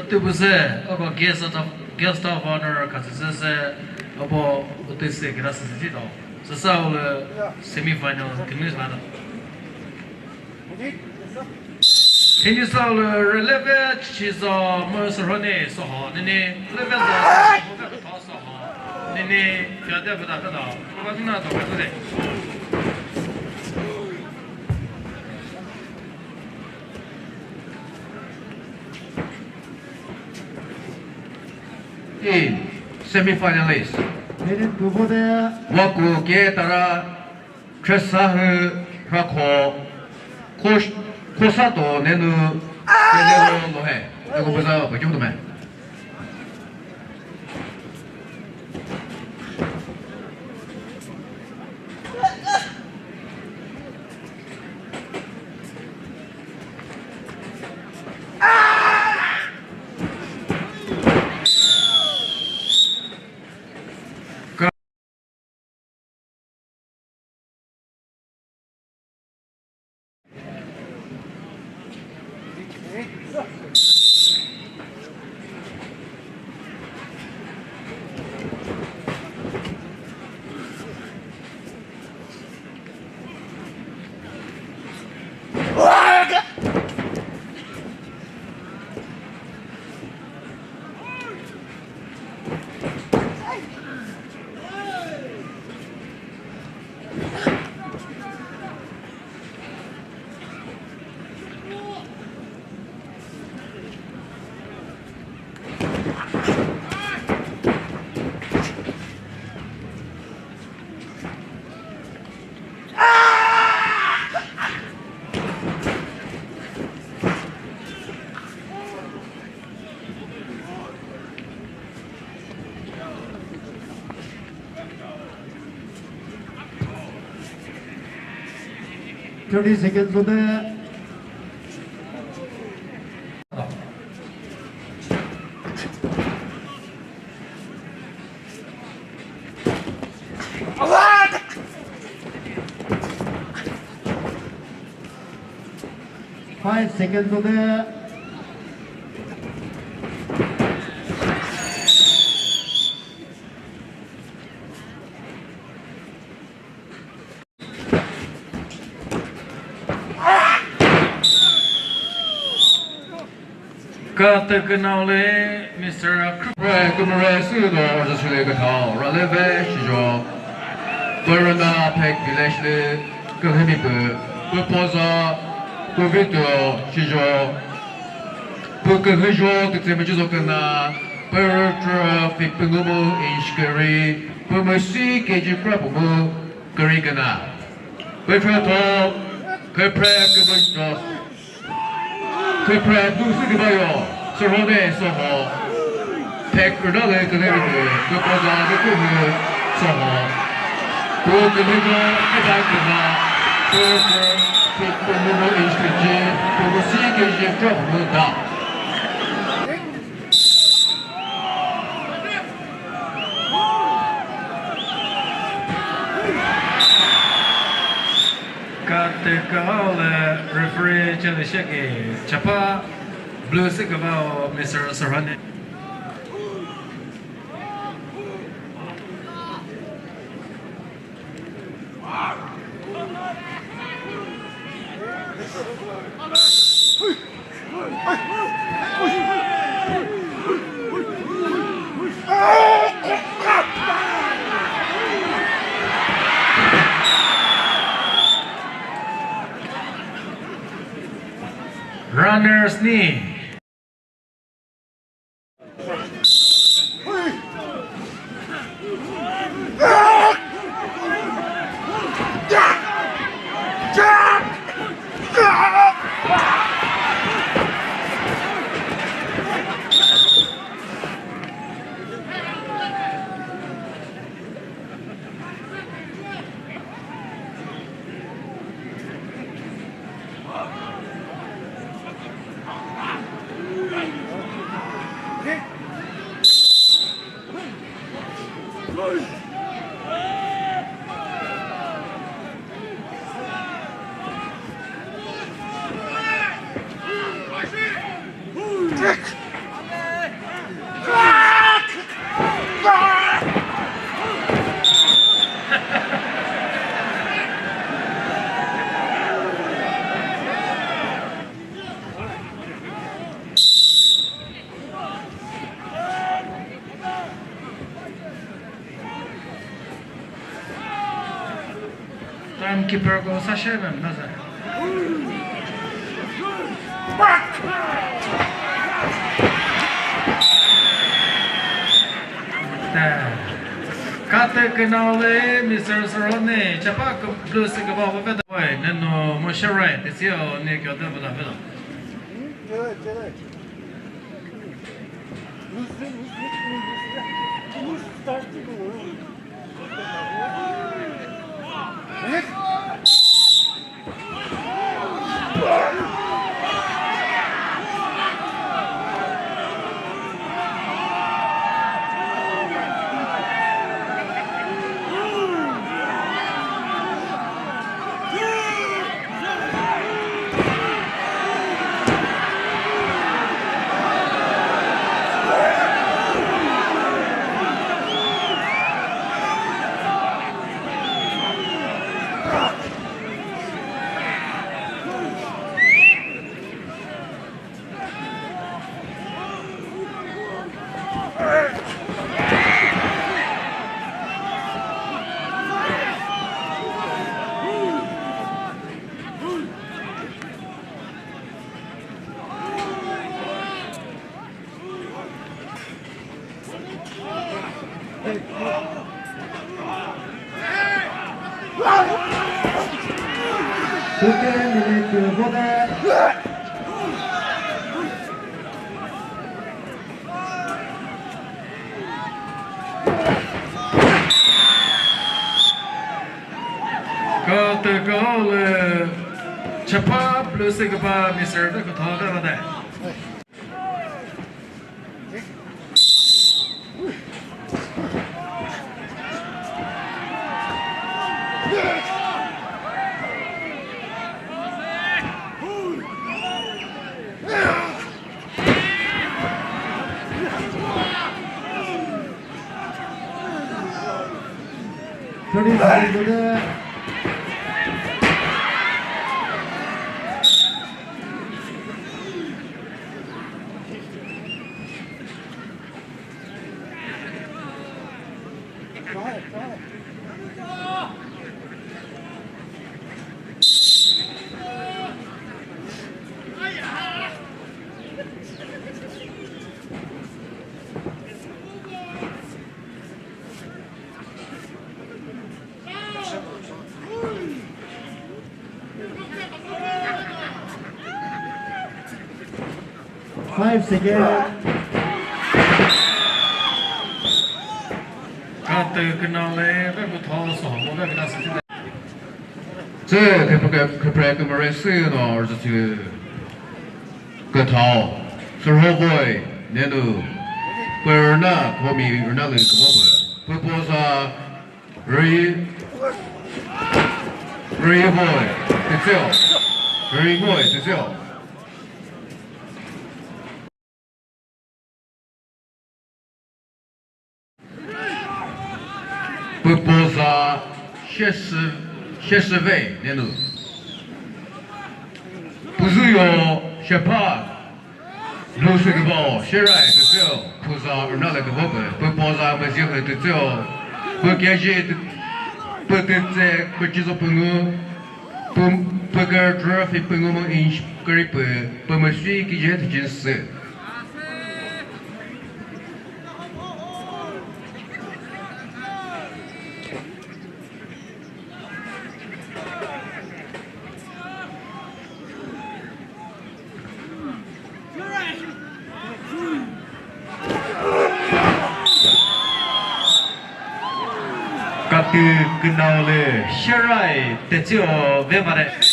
Atubuse, about guest of honor, because about what they say, gracias a Tito. So, semi-final, Kuluvezo. Nienu Soho Ruleve Chizo, Surhoneyi Soho Ruleve Chizo, Nienu Vetho, semi-finalist. Waku Getara Tresau Phek Kosato Neinu Lohe. Vekutho Vekutho. Thirty seconds on the 5 seconds on the Terkenal Mr. Akhrüku. Kuluvezo Soho Ruleve Chizo. Verona Phek village Kuluvezo. Proposa Vetho Chizo. Kuluvezo Tetseo Chizo kana. Pertra Phek pengumu inshkari. Pemusi keji prapumu kari kana. Vekutho kepre Kuluvezo. Kepre dusu kebayo. Surhoneyi Soho Phek Ruleve Kuluvezo Soho Kuluvezo Kepakana Phek pengumu inshkari. Pemusi keji prapumu da. Terkenal referee Chelisheki Chapa Blue Sikabao Mr. Surhoneyi. Runner's knee. Timekeeper go sashemem nazar. Kate kanale Mr. Surhoneyi chapa plus ke baba Vetho Neinu mo Serayi Tetseo ne kyo de bada Vetho. Chapa plus ke baba Mr. Vekutho de bada. Five seconds. Kate kanale Vekutho Soho Ruleve. 这可不该跟人说呢，而是去个头，Surhovoyi Neinu，不是那国民那个什么不啥人boy Tetseo。不播啥70位Neinu，不是有学怕，60个包，Serayi Tetseo，不啥那个不播啥没机会Tetseo，不感谢不Tetseo不接受朋友，不个trophy朋友们因个人不没水给人的件事。Kenal le Serayi Tetseo ve mare.